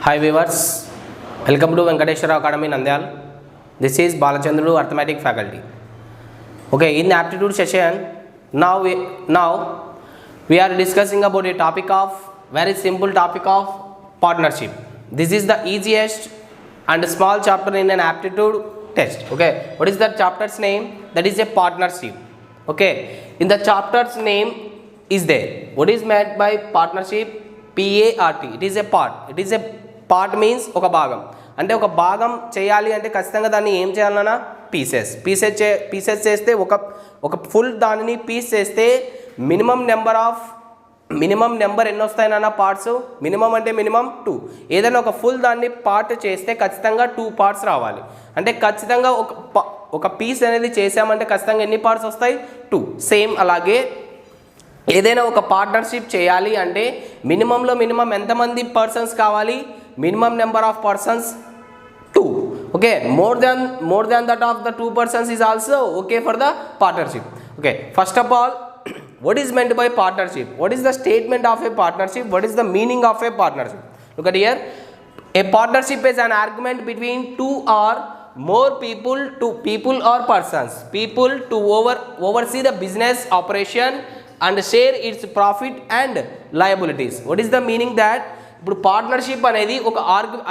Hi viewers, welcome to Venkateshwara Academy Nandyal. This is Balachandru, Arithmetic faculty. Okay, in the aptitude session, now we are discussing about a topic of very simple topic of partnership. This is the easiest and small chapter in an aptitude test. Okay, what is that chapter's name? That is a partnership. Okay, in the chapter's name is there. What is meant by partnership? PART. It is a part. It is a part means ఒక భాగం. అంటే ఒక భాగం చేయాలి అంటే ఖచ్చితంగా దాన్ని ఏం చేయాలన్నా పీసెస్ చేస్తే ఒక ఫుల్ దానిని పీస్ చేస్తే మినిమం నెంబర్ ఎన్ని వస్తాయన్న పార్ట్స్ మినిమం అంటే మినిమం 2. ఏదైనా ఒక ఫుల్ దాన్ని పార్ట్ చేస్తే ఖచ్చితంగా 2 పార్ట్స్ రావాలి. అంటే ఖచ్చితంగా ఒక పీస్ అనేది చేసామంటే ఖచ్చితంగా ఎన్ని పార్ట్స్ వస్తాయి? 2. సేమ్ అలాగే ఏదైనా ఒక పార్ట్నర్షిప్ చేయాలి అంటే మినిమం ఎంతమంది పర్సన్స్ కావాలి? Minimum number of persons 2. Okay, more than that of the 2 persons is also okay for the partnership. Okay, first of all, what is meant by partnership? What is the statement of a partnership? What is the meaning of a partnership? Look at here. A partnership is an argument between 2 or more people or persons. People to oversee the business operation and share its profit and liabilities. What is the meaning that? ఇప్పుడు partnership అనేది ఒక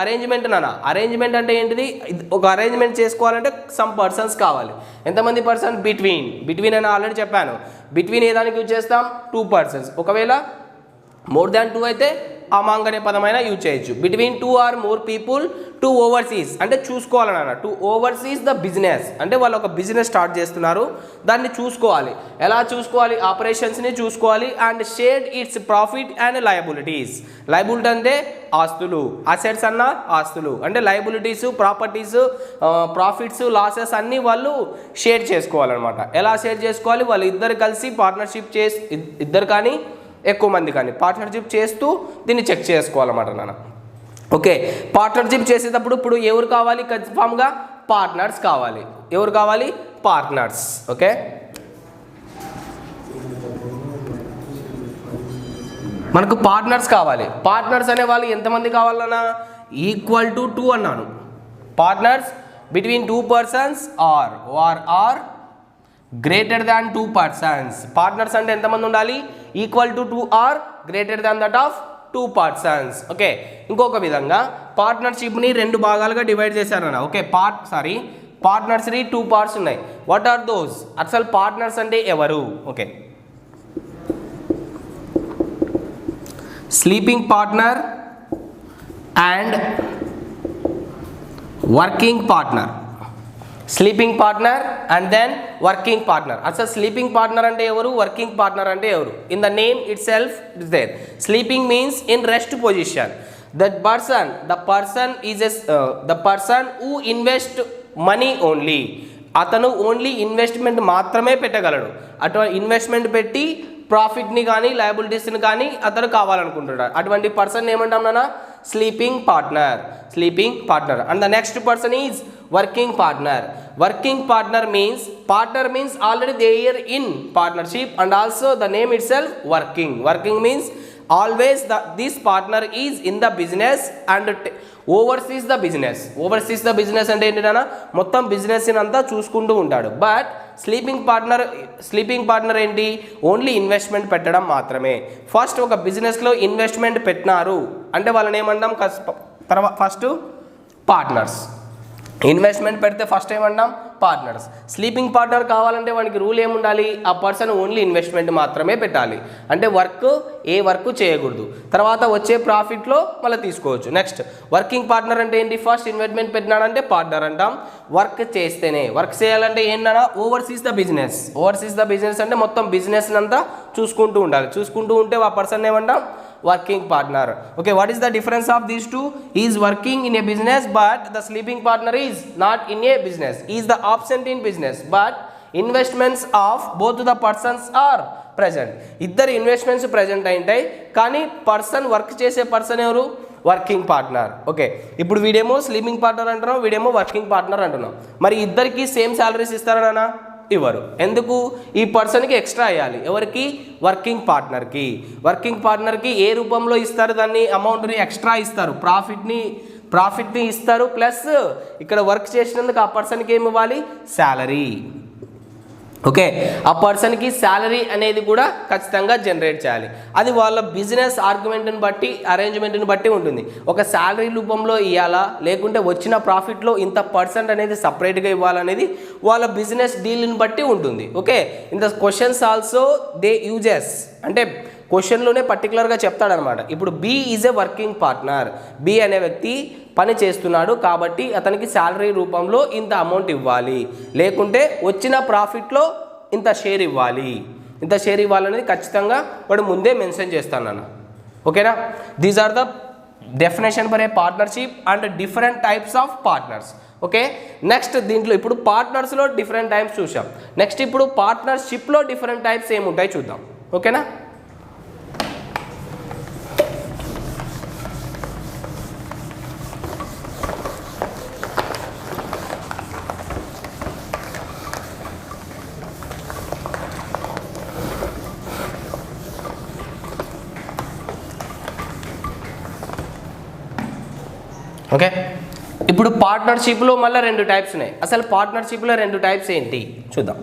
arrangement arrangement అంటే ఏంటిది? ఒక arrangement చేసుకోవాలంటే some persons కావాలి. ఎంతమంది person? Between అని ఆల్రెడీ చెప్పాను. బిట్వీన్ ఏ దానికి యూజ్ చేస్తాం? 2 persons. ఒకవేళ మోర్ దాన్ 2 అయితే అమాంగ్ అనే పదమైనా యూజ్ చేయొచ్చు. Between 2 or more people to overseas అంటే చూసుకోవాలన్న. టు ఓవర్సీస్ ద బిజినెస్ అంటే వాళ్ళు ఒక బిజినెస్ స్టార్ట్ చేస్తున్నారు, దాన్ని చూసుకోవాలి. ఎలా చూసుకోవాలి? ఆపరేషన్స్ని చూసుకోవాలి. And share it's profit and liabilities. Liability అంటే ఆస్తులు, అసెట్స్ అన్న ఆస్తులు అంటే లయబిలిటీస్, ప్రాపర్టీస్, ప్రాఫిట్స్, లాసెస్ అన్నీ వాళ్ళు షేర్ చేసుకోవాలన్నమాట. ఎలా షేర్ చేసుకోవాలి? వాళ్ళు ఇద్దరు కలిసి పార్ట్నర్షిప్ చేసి ఇద్దరు కానీ ఎక్కువ మంది కానీ పార్ట్నర్షిప్ చేస్తూ దీన్ని చెక్ చేసుకోవాలన్నమాట నాన్న. ఓకే, పార్ట్నర్షిప్ చేసేటప్పుడు ఇప్పుడు ఎవరు కావాలి? కన్ఫామ్గా పార్ట్నర్స్ కావాలి. ఎవరు కావాలి? పార్ట్నర్స్. ఓకే, మనకు పార్ట్నర్స్ కావాలి. పార్ట్నర్స్ అనే వాళ్ళు ఎంతమంది కావాలన్నా? ఈక్వల్ టు 2 అన్నాను. Partners between 2 persons or greater than 2 persons. Partners అంటే ఎంతమంది ఉండాలి? Equal to 2 or greater than that of 2 persons. Okay, ఇంకొక విధంగా పార్ట్నర్షిప్ని 2 భాగాలుగా డివైడ్ చేశారన్న. ఓకే, పార్ట్నర్స్ని 2 parts ఉన్నాయి. What are those? అసలు పార్ట్నర్స్ అంటే ఎవరు? Okay, sleeping partner and working partner. Sleeping partner and then working partner. అసలు స్లీపింగ్ పార్ట్నర్ అంటే ఎవరు? వర్కింగ్ పార్ట్నర్ అంటే ఎవరు? In the name itself is there. Sleeping means in rest position. The person who invest money only. అతను only investment మాత్రమే పెట్టగలడు. అటువంటి investment పెట్టి ప్రాఫిట్ని కానీ లయబిలిటీస్ని కానీ అతను కావాలనుకుంటున్నాడు. అటువంటి పర్సన్ ఏమంటాం నాన్న? Sleeping partner. And the next person is working partner. Working partner means already they are in partnership and also the name itself working means always this partner is in the business and oversees the business అంటే ఏంటన్నా? మొత్తం business అంతా చూసుకుంటూ ఉంటాడు. But sleeping partner ఏంటి? Only investment పెట్టడం మాత్రమే. First ఒక బిజినెస్లో ఇన్వెస్ట్మెంట్ పెట్టినారు అంటే వాళ్ళని ఏమంటాం? First partners. ఇన్వెస్ట్మెంట్ పెడితే ఫస్ట్ ఏమంటాం? పార్ట్నర్స్. స్లీపింగ్ పార్ట్నర్ కావాలంటే వానికి రూల్ ఏముండాలి? ఆ పర్సన్ ఓన్లీ ఇన్వెస్ట్మెంట్ మాత్రమే పెట్టాలి. అంటే ఏ వర్క్ చేయకూడదు. తర్వాత వచ్చే ప్రాఫిట్లో మళ్ళీ తీసుకోవచ్చు. నెక్స్ట్ వర్కింగ్ పార్ట్నర్ అంటే ఏంటి? ఫస్ట్ ఇన్వెస్ట్మెంట్ పెట్టినాడంటే పార్ట్నర్ అంటాం. వర్క్ చేయాలంటే ఏంటన్నా? ఓవర్సీస్ ద బిజినెస్ అంటే మొత్తం బిజినెస్ అంతా చూసుకుంటూ ఉండాలి. చూసుకుంటూ ఉంటే ఆ పర్సన్ ఏమంటాం? working partner. Okay, what is the difference of these two? He is working in a business but the sleeping partner is not in a business. He is the absent in business but investments of both the persons are present. ఇద్దరు investments present అయింటాయి కానీ work చేసే person ఎవరు? Working partner. Okay, ఇప్పుడు వీడేమో sleeping partner అంటున్నాం, వీడేమో working partner అంటున్నాం. మరి ఇద్దరికి సేమ్ శాలరీస్ ఇస్తారా నాన్న? ఇవ్వరు. ఎందుకు? ఈ పర్సన్కి ఎక్స్ట్రా ఇవ్వాలి. ఎవరికి? వర్కింగ్ పార్ట్నర్కి ఏ రూపంలో ఇస్తారు? దాన్ని అమౌంట్ని ఎక్స్ట్రా ఇస్తారు, ప్రాఫిట్ని ఇస్తారు. ప్లస్ ఇక్కడ వర్క్ చేసినందుకు ఆ పర్సన్కి ఏమి ఇవ్వాలి? శాలరీ. ఓకే, ఆ పర్సన్కి శాలరీ అనేది కూడా ఖచ్చితంగా జనరేట్ చేయాలి. అది వాళ్ళ బిజినెస్ ఆర్గ్యుమెంట్ని బట్టి, అరేంజ్మెంట్ని బట్టి ఉంటుంది. ఒక శాలరీ రూపంలో ఇవ్వాలా, లేకుంటే వచ్చిన ప్రాఫిట్లో ఇంత పర్సెంట్ అనేది సపరేట్గా ఇవ్వాలనేది వాళ్ళ బిజినెస్ డీల్ని బట్టి ఉంటుంది. Okay, in the questions also they uses, అంటే క్వశ్చన్లోనే పర్టికులర్గా చెప్తాడనమాట. ఇప్పుడు B is a working partner, B అనే వ్యక్తి పని చేస్తున్నాడు కాబట్టి అతనికి శాలరీ రూపంలో ఇంత అమౌంట్ ఇవ్వాలి, లేకుంటే వచ్చిన ప్రాఫిట్లో ఇంత షేర్ ఇవ్వాలనేది ఖచ్చితంగా వాడు ముందే మెన్షన్ చేస్తానన్న. ఓకేనా? These are the definition for a partnership and different types of partners. Okay, next దీంట్లో ఇప్పుడు పార్ట్నర్స్లో డిఫరెంట్ టైప్స్ చూసాం. నెక్స్ట్ ఇప్పుడు పార్ట్నర్షిప్లో డిఫరెంట్ టైప్స్ ఏముంటాయి చూద్దాం. ఓకేనా? ఓకే, ఇప్పుడు పార్ట్నర్షిప్లో మళ్ళీ 2 టైప్స్ ఉన్నాయి. అసలు పార్ట్నర్షిప్లో 2 టైప్స్ ఏంటి చూద్దాం.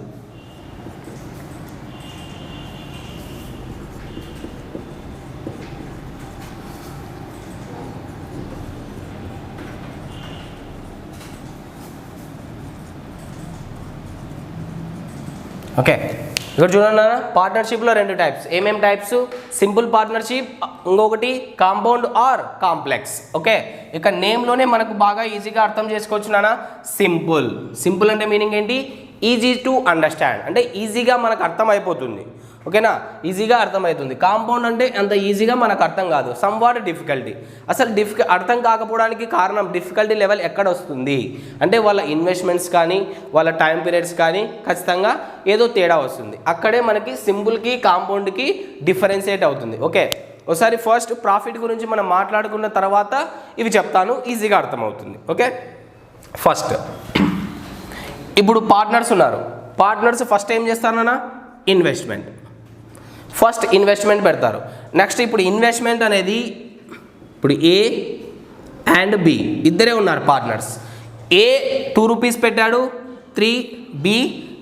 ఓకే, ఇక్కడ చూడండి, పార్ట్నర్షిప్లో 2 టైప్స్. ఏమేం టైప్స్? సింపుల్ పార్ట్నర్షిప్, ఇంకొకటి కాంపౌండ్ ఆర్ కాంప్లెక్స్. ఓకే, ఇక నేమ్లోనే మనకు బాగా ఈజీగా అర్థం చేసుకోవచ్చు నాన్న. సింపుల్ అంటే మీనింగ్ ఏంటి? ఈజీ టు అండర్స్టాండ్, అంటే ఈజీగా మనకు అర్థం అయిపోతుంది. ఓకేనా, ఈజీగా అర్థమవుతుంది. కాంపౌండ్ అంటే అంత ఈజీగా మనకు అర్థం కాదు, సమ్ వాట్ డిఫికల్టీ. అసలు అర్థం కాకపోవడానికి కారణం డిఫికల్టీ లెవెల్ ఎక్కడ వస్తుంది అంటే వాళ్ళ ఇన్వెస్ట్మెంట్స్ కానీ వాళ్ళ టైం పీరియడ్స్ కానీ ఖచ్చితంగా ఏదో తేడా వస్తుంది. అక్కడే మనకి సింపుల్కి కాంపౌండ్కి డిఫరెన్షియేట్ అవుతుంది. ఓకే, ఒకసారి ఫస్ట్ ప్రాఫిట్ గురించి మనం మాట్లాడుకున్న తర్వాత ఇవి చెప్తాను, ఈజీగా అర్థమవుతుంది. ఓకే, ఫస్ట్ ఇప్పుడు పార్ట్నర్స్ ఉన్నారు. పార్ట్నర్స్ ఫస్ట్ ఏం చేస్తారన్నా? ఫస్ట్ ఇన్వెస్ట్మెంట్ పెడతారు. నెక్స్ట్ ఇప్పుడు ఇన్వెస్ట్మెంట్ అనేది ఇప్పుడు ఏ అండ్ బి ఇద్దరే ఉన్నారు పార్ట్నర్స్. ఏ 2 రూపీస్ పెట్టాడు, బి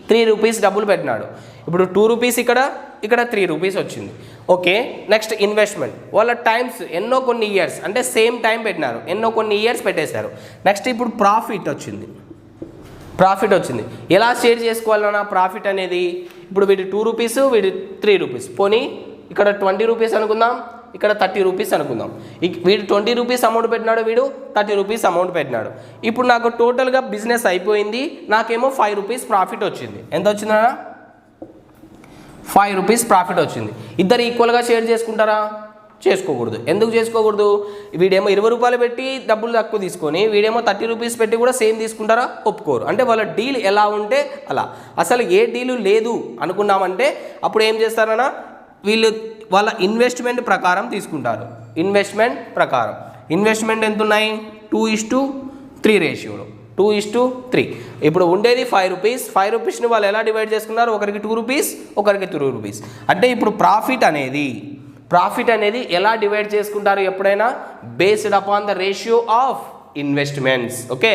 3 రూపీస్ డబ్బులు పెట్టినాడు. ఇప్పుడు 2 రూపీస్ ఇక్కడ 3 రూపీస్ వచ్చింది. ఓకే, నెక్స్ట్ ఇన్వెస్ట్మెంట్ వాళ్ళ టైమ్స్ ఎన్నో కొన్ని ఇయర్స్, అంటే సేమ్ టైం పెట్టినారు, ఎన్నో కొన్ని ఇయర్స్ పెట్టేశారు. నెక్స్ట్ ఇప్పుడు ప్రాఫిట్ వచ్చింది. ఎలా షేర్ చేసుకోవాలన్నా ప్రాఫిట్ అనేది? ఇప్పుడు వీడి 2 రూపీస్, వీడి 3 రూపీస్, పోనీ ఇక్కడ 20 రూపీస్ అనుకుందాం, ఇక్కడ 30 రూపీస్ అనుకుందాం. వీడు 20 రూపీస్ అమౌంట్ పెట్టినాడు, వీడు 30 రూపీస్ అమౌంట్ పెట్టినాడు. ఇప్పుడు నాకు టోటల్గా బిజినెస్ అయిపోయింది, నాకేమో 5 రూపీస్ ప్రాఫిట్ వచ్చింది. ఎంత వచ్చిందన్నా? 5 రూపీస్ ప్రాఫిట్ వచ్చింది. ఇద్దరు ఈక్వల్గా షేర్ చేసుకుంటారా? చేసుకోకూడదు. ఎందుకు చేసుకోకూడదు? వీడేమో 20 రూపాయలు పెట్టి డబ్బులు తక్కువ తీసుకొని వీడేమో 30 రూపీస్ పెట్టి కూడా సేమ్ తీసుకుంటారా? ఒప్పుకోరు. అంటే వాళ్ళ డీల్ ఎలా ఉంటే అలా. అసలు ఏ డీలు లేదు అనుకున్నామంటే అప్పుడు ఏం చేస్తారన్నా? వీళ్ళు వాళ్ళ ఇన్వెస్ట్మెంట్ ప్రకారం తీసుకుంటారు. ఇన్వెస్ట్మెంట్ ఎంత ఉన్నాయి? 2:3 రేషియోలో, 2:3. ఇప్పుడు ఉండేది 5 రూపీస్. 5 రూపీస్ని వాళ్ళు ఎలా డివైడ్ చేసుకున్నారు? ఒకరికి 2 రూపీస్, ఒకరికి 3 రూపీస్. అంటే ఇప్పుడు ప్రాఫిట్ అనేది ఎలా డివైడ్ చేసుకుంటారు ఎప్పుడైనా? Based upon the ratio of investments. Okay,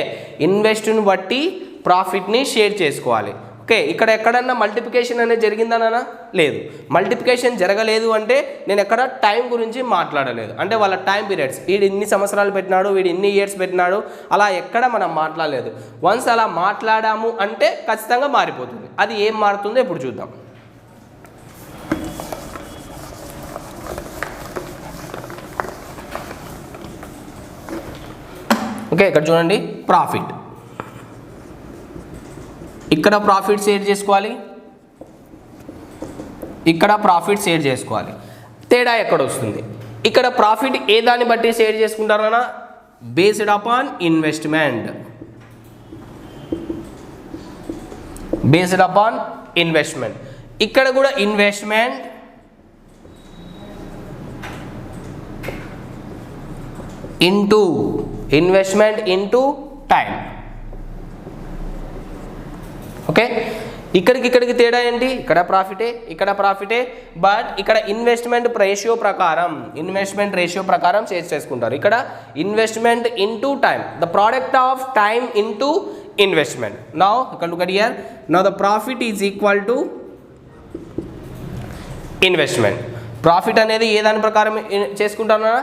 ఇన్వెస్ట్ని బట్టి ప్రాఫిట్ని షేర్ చేసుకోవాలి. ఓకే, ఇక్కడ ఎక్కడన్నా మల్టిప్లికేషన్ అనేది జరిగిందనా? లేదు. మల్టిప్లికేషన్ జరగలేదు అంటే నేను ఎక్కడ టైం గురించి మాట్లాడలేదు. అంటే వాళ్ళ టైం పీరియడ్స్, వీడు ఇన్ని సంవత్సరాలు పెట్టినాడు, వీడు ఇన్ని ఇయర్స్ పెట్టినాడు, అలా ఎక్కడ మనం మాట్లాడలేదు. వన్స్ అలా మాట్లాడాము అంటే ఖచ్చితంగా మారిపోతుంది. అది ఏం మారుతుందో ఇప్పుడు చూద్దాం. ఓకే, ఇక్కడ చూడండి, ప్రాఫిట్. ఇక్కడ ప్రాఫిట్ షేర్ చేసుకోవాలి, ఇక్కడ ప్రాఫిట్ షేర్ చేసుకోవాలి. తేడా ఎక్కడ వస్తుంది? ఇక్కడ ప్రాఫిట్ ఏ దాన్ని బట్టి షేర్ చేసుకుంటారన్నా? Based upon investment. ఇక్కడ కూడా ఇన్వెస్ట్మెంట్ ఇంటూ టైం. ఓకే, ఇక్కడికి తేడా ఏంటి? ఇక్కడ ప్రాఫిటే, బట్ ఇక్కడ ఇన్వెస్ట్మెంట్ రేషియో ప్రకారం చేసుకుంటారు. ఇక్కడ investment into time, the product of time into investment. Now ఇక్కడ look at here, now the profit is equal to investment. Profit అనేది ఏ దాని ప్రకారం చేసుకుంటారా?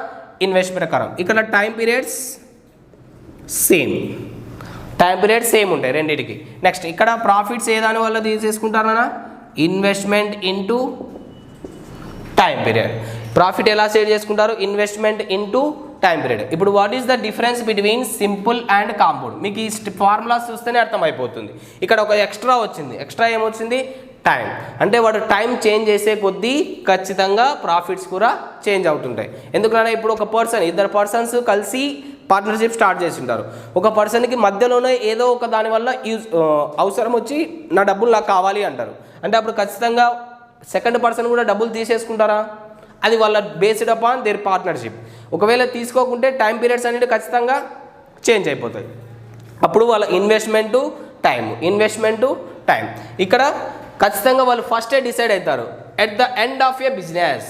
ఇన్వెస్ట్మెంట్ ప్రకారం. ఇక్కడ టైం పీరియడ్స్ సేమ్ ఉంటాయి రెండింటికి. నెక్స్ట్ ఇక్కడ ప్రాఫిట్స్ ఏ దాని వల్ల తీసేసుకుంటారన్నా? Investment into time period. Profit ఎలా సేవ్ చేసుకుంటారు? Investment into time period. ఇప్పుడు what is the difference between simple and compound? మీకు ఈ ఫార్ములాస్ చూస్తేనే అర్థమైపోతుంది. ఇక్కడ ఒక ఎక్స్ట్రా వచ్చింది. ఎక్స్ట్రా ఏమొచ్చింది? టైం. అంటే వాడు టైం చేంజ్ చేసే కొద్దీ ఖచ్చితంగా ప్రాఫిట్స్ కూడా చేంజ్ అవుతుంటాయి. ఎందుకంటే ఇప్పుడు ఒక ఇద్దరు పర్సన్స్ కలిసి పార్ట్నర్షిప్ స్టార్ట్ చేసి ఉంటారు. ఒక పర్సన్కి మధ్యలోనే ఏదో ఒక దానివల్ల అవసరం వచ్చి నా డబ్బులు నాకు కావాలి అంటారు. అంటే అప్పుడు ఖచ్చితంగా సెకండ్ పర్సన్ కూడా డబ్బులు తీసేసుకుంటారా? అది వాళ్ళ బేస్డ్ అపాన్ దేర్ పార్ట్నర్షిప్. ఒకవేళ తీసుకోకుంటే టైం పీరియడ్స్ అనేవి ఖచ్చితంగా చేంజ్ అయిపోతాయి. అప్పుడు వాళ్ళ ఇన్వెస్ట్మెంట్ టైం ఇక్కడ ఖచ్చితంగా వాళ్ళు ఫస్టే డిసైడ్ అవుతారు. At the end of A business,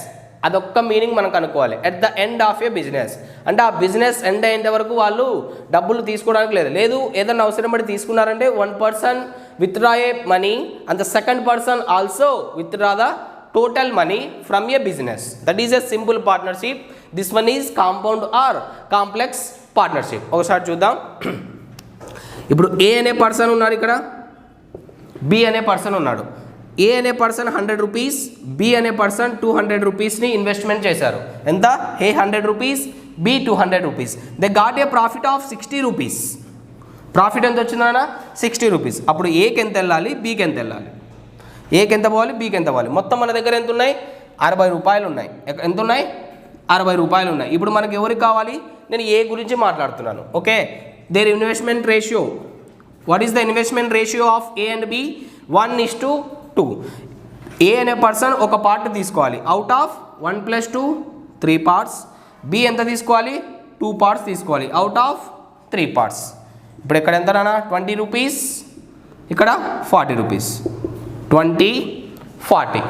అదొక్క మీనింగ్ మనం కనుక్కోవాలి. At the end of A business అంటే ఆ బిజినెస్ ఎండ్ అయ్యేంత వరకు వాళ్ళు డబ్బులు తీసుకోవడానికి లేదు. ఏదైనా అవసరం పడి తీసుకున్నారంటే one person withdraw a money and the second person also withdraw the total money from a business. That is a simple partnership. This one is compound or complex partnership. ఒకసారి చూద్దాం. ఇప్పుడు ఏ అనే పర్సన్ ఉన్నారు, ఇక్కడ బి అనే person ఉన్నాడు. A అనే person 100 rupees, B అనే పర్సన్ 200 రూపీస్ని ఇన్వెస్ట్మెంట్ చేశారు. ఎంత? A 100 rupees, B 200 rupees. They got a profit of 60 rupees. Profit ఎంత వచ్చిందన్నా? 60 రూపీస్. అప్పుడు ఏకి ఎంత వెళ్ళాలి, బీకి ఎంత వెళ్ళాలి? ఏకి ఎంత పోవాలి, బీకి ఎంత పోవాలి? మొత్తం మన దగ్గర ఎంత ఉన్నాయి? 60 రూపాయలు ఉన్నాయి. ఎంత ఉన్నాయి? 60 రూపాయలు ఉన్నాయి. ఇప్పుడు మనకి ఎవరికి కావాలి? నేను ఏ గురించి మాట్లాడుతున్నాను. Okay, their investment ratio. What is the investment ratio of A and B? 1:2. A అనే పర్సన్ ఒక పార్ట్ తీసుకోవాలి. Out of 1 + 2 3 parts. బి ఎంత తీసుకోవాలి? 2 పార్ట్స్ తీసుకోవాలి. Out of 3 parts. ఇప్పుడు ఇక్కడ ఎంత నాన్న? 20 రూపీస్, ఇక్కడ 40 రూపీస్. 20, 40.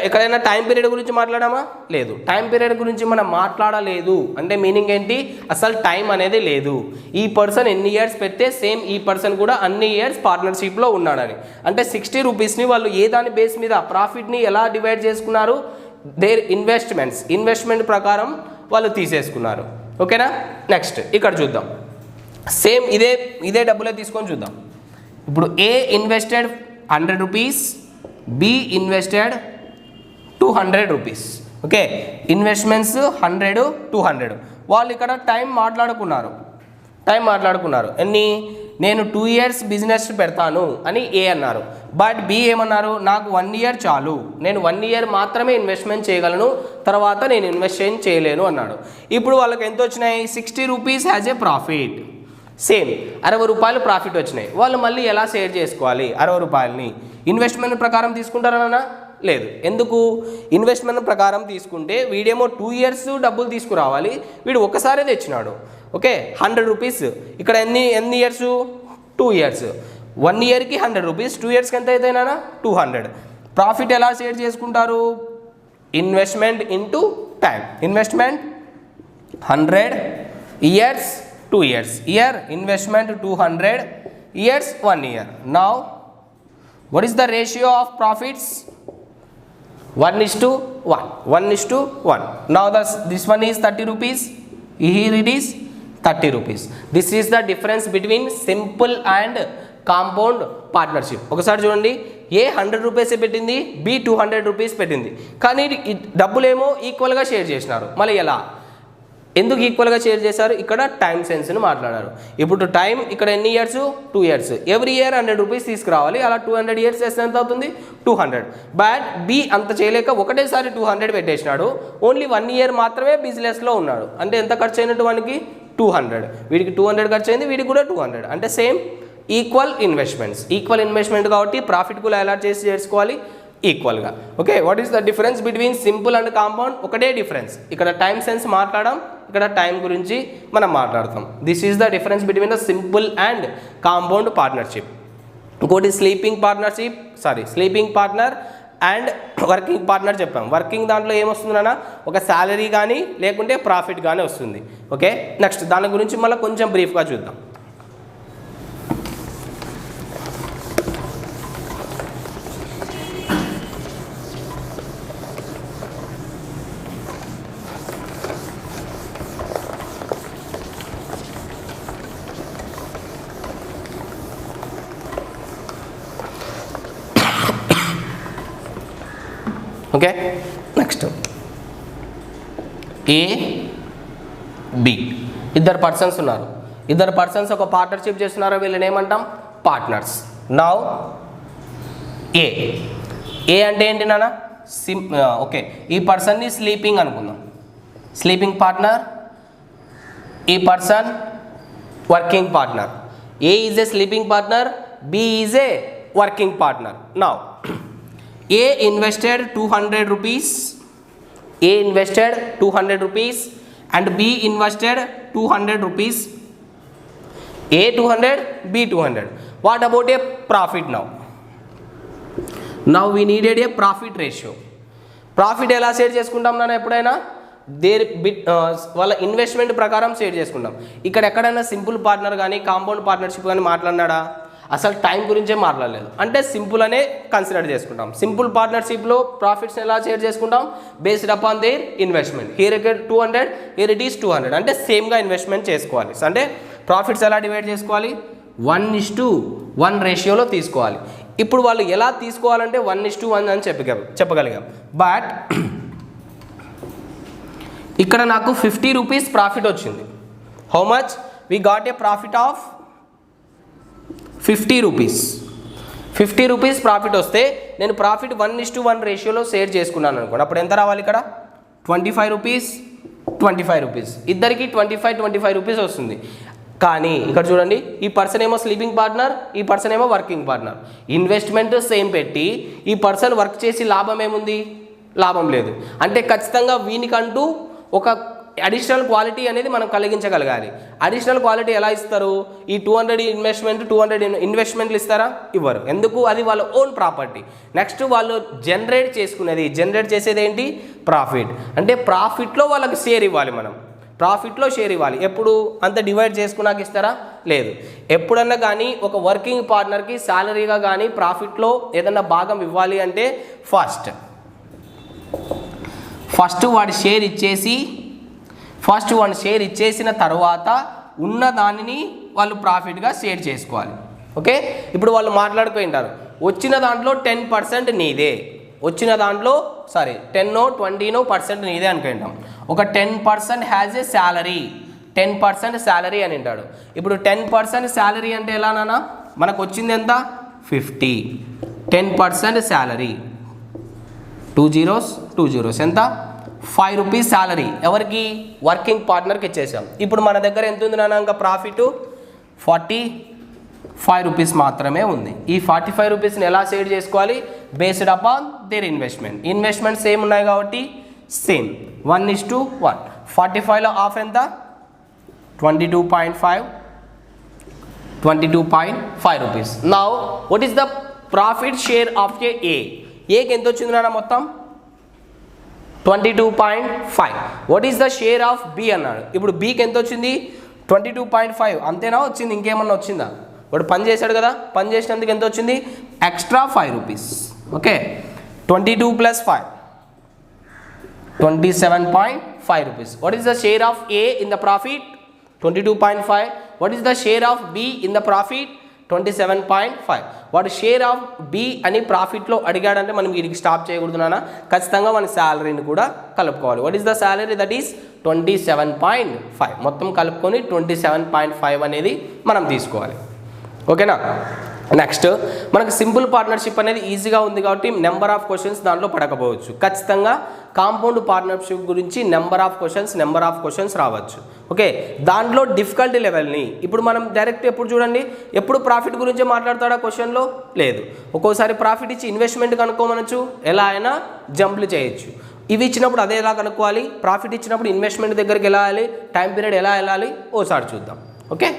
ఎక్కడైనా టైం పీరియడ్ గురించి మాట్లాడామా? లేదు. టైం పీరియడ్ గురించి మనం మాట్లాడలేదు అంటే మీనింగ్ ఏంటి? అసలు టైం అనేది లేదు. ఈ పర్సన్ ఎన్ని ఇయర్స్ పెడితే సేమ్ ఈ పర్సన్ కూడా అన్ని ఇయర్స్ పార్ట్నర్షిప్లో ఉన్నాడని. అంటే 60 రూపీస్ని వాళ్ళు ఏ దాని బేస్ మీద ప్రాఫిట్ని ఎలా డివైడ్ చేసుకున్నారు? దేర్ ఇన్వెస్ట్మెంట్ ప్రకారం వాళ్ళు తీసేసుకున్నారు. ఓకేనా? నెక్స్ట్ ఇక్కడ చూద్దాం. సేమ్ ఇదే డబ్బులే తీసుకొని చూద్దాం. ఇప్పుడు A invested 100 rupees, B invested 200 rupees. Okay, investments 100, 200. వాళ్ళు ఇక్కడ టైం మాట్లాడుకున్నారు. ఎన్ని? నేను 2 ఇయర్స్ బిజినెస్ పెడతాను అని ఏ అన్నారు. బట్ బి ఏమన్నారు? నాకు 1 ఇయర్ చాలు, నేను 1 ఇయర్ మాత్రమే ఇన్వెస్ట్మెంట్ చేయగలను, తర్వాత నేను ఇన్వెస్ట్ చేయలేను అన్నాడు. ఇప్పుడు వాళ్ళకి ఎంత వచ్చినాయి? 60 rupees has a profit. Same 60 రూపాయలు ప్రాఫిట్ వచ్చినాయి. వాళ్ళు మళ్ళీ ఎలా షేర్ చేసుకోవాలి 60 రూపాయలని? ఇన్వెస్ట్మెంట్ ప్రకారం తీసుకుంటారన్నా? లేదు. ఎందుకు? ఇన్వెస్ట్మెంట్ ప్రకారం తీసుకుంటే వీడేమో 2 ఇయర్స్ డబ్బులు తీసుకురావాలి, వీడు ఒకసారి తెచ్చినాడు. Okay, 100 rupees. ఇక్కడ ఎన్ని ఇయర్స్? 2 ఇయర్స్. 1 ఇయర్కి 100 రూపీస్, 2 ఇయర్స్కి ఎంత అవుతాయినా? 200. ప్రాఫిట్ ఎలా షేర్ చేసుకుంటారు? Investment into time. Investment 100 years, 2 years. Year investment 200, years 1 year. Now what is the ratio of profits? 1:1. 1:1. Now this one is 30 rupees. Here it is 30 rupees. This is the difference between simple and compound partnership. ఒకసారి చూడండి, ఏ 100 rupees పెట్టింది, B 200 rupees పెట్టింది, కానీ డబ్బులేమో ఈక్వల్గా share చేసినారు. మళ్ళీ ఎలా? ఎందుకు ఈక్వల్గా షేర్ చేశారు? ఇక్కడ టైం సెన్స్ని మాట్లాడారు. ఇప్పుడు టైం ఇక్కడ ఎన్ని years? 2 years. Every year 100 rupees తీసుకురావాలి. అలా 200 ఇయర్స్ చేస్తే ఎంత అవుతుంది? 200. బట్ బి అంత చేయలేక ఒకటేసారి 200 పెట్టేసినాడు. ఓన్లీ 1 ఇయర్ మాత్రమే బిజినెస్లో ఉన్నాడు. అంటే ఎంత ఖర్చు అయినట్టు వానికి? 200. వీడికి 200 ఖర్చు అయింది, వీడికి కూడా 200. అంటే సేమ్ ఈక్వల్ ఇన్వెస్ట్మెంట్ కాబట్టి ప్రాఫిట్ కూడా ఎలా చేసుకోవాలి? ఈక్వల్గా. Okay, what is the difference between simple and compound? ఒకటే డిఫరెన్స్. ఇక్కడ టైం సెన్స్ మాట్లాడడం, ఇక్కడ టైం గురించి మనం మాట్లాడతాం. This is the difference between the simple and compound partnership. ఇంకోటి sleeping partner and working partner చెప్పాం. వర్కింగ్ దాంట్లో ఏమొస్తుందన్నా ఒక శాలరీ కానీ లేకుంటే ప్రాఫిట్ కానీ వస్తుంది. ఓకే, నెక్స్ట్ దాని గురించి మళ్ళీ కొంచెం బ్రీఫ్గా చూద్దాం. ఓకే, నెక్స్ట్ ఏ బి ఇద్దరు పర్సన్స్ ఉన్నారు. ఇద్దరు పర్సన్స్ ఒక పార్ట్నర్షిప్ చేస్తున్నారు. వీళ్ళని ఏమంటాం? పార్ట్నర్స్. నౌ ఏ అంటే ఏంటి నాన్న? ఓకే, ఈ పర్సన్ని స్లీపింగ్ అనుకుందాం. స్లీపింగ్ పార్ట్నర్, ఈ person working partner. A is a sleeping partner, B is a working partner. Now A invested 200 rupees. A invested 200 rupees and B invested 200 rupees. A 200, B 200. What about a profit now? Now we needed a profit ratio. Profit ఎలా share చేసుకుంటాం నాన్న? ఎప్పుడైనా వాళ్ళ investment ప్రకారం share చేసుకుంటాం. ఇక్కడ ఎక్కడైనా simple partner కానీ కాంపౌండ్ పార్ట్నర్షిప్ కానీ మాట్లాడినాడా? అసలు టైం గురించే మాట్లాడలేదు. అంటే సింపుల్ అనే కన్సిడర్ చేసుకుంటాం. సింపుల్ పార్ట్నర్షిప్లో ప్రాఫిట్స్ని ఎలా షేర్ చేసుకుంటాం? Based upon their investment. Here 200, here it is 200. అంటే సేమ్గా ఇన్వెస్ట్మెంట్ చేసుకోవాలి. అంటే ప్రాఫిట్స్ ఎలా డివైడ్ చేసుకోవాలి? 1:1 రేషియోలో తీసుకోవాలి. ఇప్పుడు వాళ్ళు ఎలా తీసుకోవాలంటే 1:1 అని చెప్పగలిగాం. బట్ ఇక్కడ నాకు 50 రూపీస్ ప్రాఫిట్ వచ్చింది. How much? We got a profit of 50 rupees. 50 rupees profit వస్తే నేను ప్రాఫిట్ 1:1 రేషియోలో షేర్ చేసుకున్నాను అనుకోండి. అప్పుడు ఎంత రావాలి? ఇక్కడ 25 రూపీస్, 25 రూపీస్. ఇద్దరికి 25 రూపీస్ వస్తుంది. కానీ ఇక్కడ చూడండి, ఈ పర్సన్ ఏమో స్లీపింగ్ పార్ట్నర్, ఈ పర్సన్ ఏమో వర్కింగ్ పార్ట్నర్. ఇన్వెస్ట్మెంట్ సేమ్ పెట్టి ఈ పర్సన్ వర్క్ చేసి లాభం ఏముంది? లాభం లేదు. అంటే ఖచ్చితంగా వీనికంటూ ఒక అడిషనల్ క్వాలిటీ అనేది మనం కలిగించగలగాలి. అడిషనల్ క్వాలిటీ ఎలా ఇస్తారు? ఈ 200 ఇన్వెస్ట్మెంట్లు ఇస్తారా? ఇవ్వరు. ఎందుకు? అది వాళ్ళ ఓన్ ప్రాపర్టీ. నెక్స్ట్ వాళ్ళు జనరేట్ చేసేది ఏంటి? ప్రాఫిట్. అంటే ప్రాఫిట్లో వాళ్ళకి షేర్ ఇవ్వాలి. మనం ప్రాఫిట్లో షేర్ ఇవ్వాలి. ఎప్పుడు? అంత డివైడ్ చేసుకున్నాక ఇస్తారా? లేదు. ఎప్పుడన్నా కానీ ఒక వర్కింగ్ పార్ట్నర్కి శాలరీగా కానీ ప్రాఫిట్లో ఏదన్నా భాగం ఇవ్వాలి అంటే ఫస్ట్ వాడి షేర్ ఇచ్చేసిన తర్వాత ఉన్న దానిని వాళ్ళు ప్రాఫిట్గా షేర్ చేసుకోవాలి. ఓకే, ఇప్పుడు వాళ్ళు మాట్లాడుకుంటారు. వచ్చిన దాంట్లో 10% నీదే, వచ్చిన దాంట్లో 10-20% నీదే అనుకుంటాం. ఒక 10% హ్యాజ్ ఏ శాలరీ, 10% శాలరీ అని అంటాడు. ఇప్పుడు 10% శాలరీ అంటే ఎలా నాన్న? మనకు వచ్చింది ఎంత? 50. 10% శాలరీ, 2 zeros ఎంత? 5 రూపీస్ శాలరీ. ఎవరికి? వర్కింగ్ పార్ట్నర్కి ఇచ్చేసాం. ఇప్పుడు మన దగ్గర ఎంత ఉంది నాన్న? ఇంకా ప్రాఫిట్ 45 రూపీస్ మాత్రమే ఉంది. ఈ 45 రూపీస్ని ఎలా షేర్ చేసుకోవాలి? Based upon their investment same ఉన్నాయి కాబట్టి సేమ్ 1:1. 45లో హాఫ్ ఎంత? 22.5 rupees. Now what is the profit share of ఏకి ఎంత వచ్చింది నాన్న? మొత్తం 22.5. What is the share of B అన్నాడు. ఇప్పుడు బీకి ఎంత వచ్చింది? 22.5. అంతేనా? వచ్చింది? ఇంకేమన్నా వచ్చిందా? వాడు పని చేశాడు కదా, పని చేసినందుకు ఎంత వచ్చింది? Extra 5 rupees. Okay, 22 + 5 27.5 rupees. What is the share of A in the profit? 22.5. What is the share of be in the profit? 27.5. వాడు షేర్ ఆఫ్ బి అని ప్రాఫిట్లో అడిగాడంటే మనం వీడికి స్టాప్ చేయకూడదు నాన్న. ఖచ్చితంగా మన శాలరీని కూడా కలుపుకోవాలి. What is the salary? That is 27.5. మొత్తం కలుపుకొని 27.5 అనేది మనం తీసుకోవాలి. ఓకేనా? నెక్స్ట్ మనకు సింపుల్ పార్ట్నర్షిప్ అనేది ఈజీగా ఉంది కాబట్టి నెంబర్ ఆఫ్ క్వశ్చన్స్ దాంట్లో పడకపోవచ్చు. ఖచ్చితంగా కాంపౌండ్ పార్ట్నర్షిప్ గురించి నెంబర్ ఆఫ్ క్వశ్చన్స్ రావచ్చు. ఓకే, దాంట్లో డిఫికల్టీ లెవెల్ని ఇప్పుడు మనం డైరెక్ట్ ఎప్పుడు చూడండి, ఎప్పుడు ప్రాఫిట్ గురించే మాట్లాడతాడా క్వశ్చన్లో? లేదు. ఒక్కోసారి ప్రాఫిట్ ఇచ్చి ఇన్వెస్ట్మెంట్ కనుక్కోమనొచ్చు, ఎలా అయినా జంప్లు చేయొచ్చు. ఇవి ఇచ్చినప్పుడు అదే ఎలా కనుక్కోవాలి? ప్రాఫిట్ ఇచ్చినప్పుడు ఇన్వెస్ట్మెంట్ దగ్గరికి ఎలా వెళ్ళాలి? టైం పీరియడ్ ఎలా వెళ్ళాలి? ఓసారి చూద్దాం. ఓకే,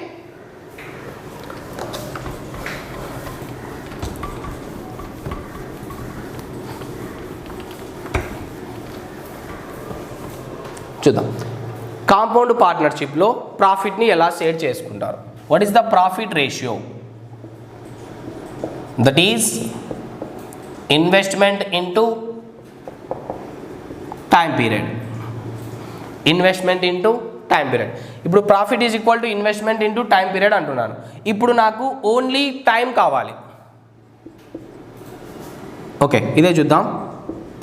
చూద్దాం. కాంపౌండ్ పార్ట్నర్షిప్లో ప్రాఫిట్ని ఎలా షేర్ చేసుకుంటారు? What is the profit ratio? That is investment into time period. Investment into time period. ఇప్పుడు profit is equal to investment into time period అంటున్నాను. ఇప్పుడు నాకు ఓన్లీ టైం కావాలి. ఓకే, ఇదే చూద్దాం.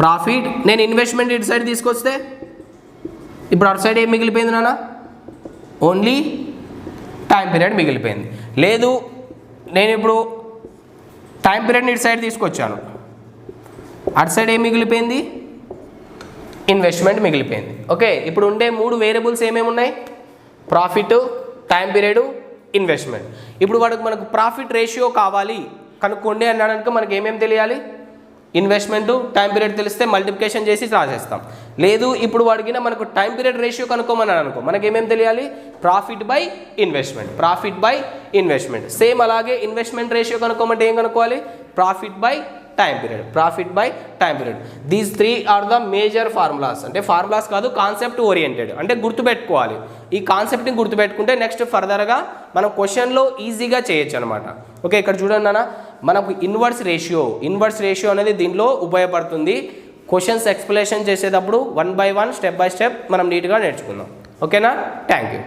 ప్రాఫిట్, నేను ఇన్వెస్ట్మెంట్ ఇటు సైడ్ తీసుకొస్తే ఇప్పుడు అటు సైడ్ ఏం మిగిలిపోయింది నాన్న? ఓన్లీ టైం పీరియడ్ మిగిలిపోయింది. లేదు, నేను ఇప్పుడు టైం పీరియడ్ని ఇటు సైడ్ తీసుకొచ్చాను, అటు సైడ్ ఏం మిగిలిపోయింది? ఇన్వెస్ట్మెంట్ మిగిలిపోయింది. ఓకే, ఇప్పుడు ఉండే 3 వేరియబుల్స్ ఏమేమి ఉన్నాయి? Profit, time period, investment. ఇప్పుడు మనకు ప్రాఫిట్ రేషియో కావాలి కనుక్కోండి అన్నాడనుకో మనకి ఏమేమి తెలియాలి? ఇన్వెస్ట్మెంట్, టైం పీరియడ్ తెలిస్తే మల్టిప్లికేషన్ చేసి రాసేస్తాం. లేదు, ఇప్పుడు వాడికి మనకు టైం పీరియడ్ రేషియో కనుక్కోమన్నాడు అనుకో మనకి ఏమేమి తెలియాలి? Profit by investment, profit by investment. Same అలాగే ఇన్వెస్ట్మెంట్ రేషియో కనుక్కోమంటే ఏం కనుక్కోవాలి? Profit by time period, profit by time period. These 3 are the major formulas. అంటే ఫార్ములాస్ కాదు, కాన్సెప్ట్ ఓరియంటెడ్. అంటే గుర్తుపెట్టుకోవాలి. ఈ కాన్సెప్ట్ని గుర్తుపెట్టుకుంటే నెక్స్ట్ ఫర్దర్గా మనం క్వశ్చన్లో ఈజీగా చేయొచ్చు అనమాట. ఓకే, ఇక్కడ చూడండి అన్న, మనకు ఇన్వర్స్ రేషియో అనేది దీనిలో ఉపయోగపడుతుంది. క్వశ్చన్స్ ఎక్స్ప్లెనేషన్ చేసేటప్పుడు 1 by 1 స్టెప్ బై స్టెప్ మనం నీట్గా నేర్చుకుందాం. ఓకేనా? Thank you.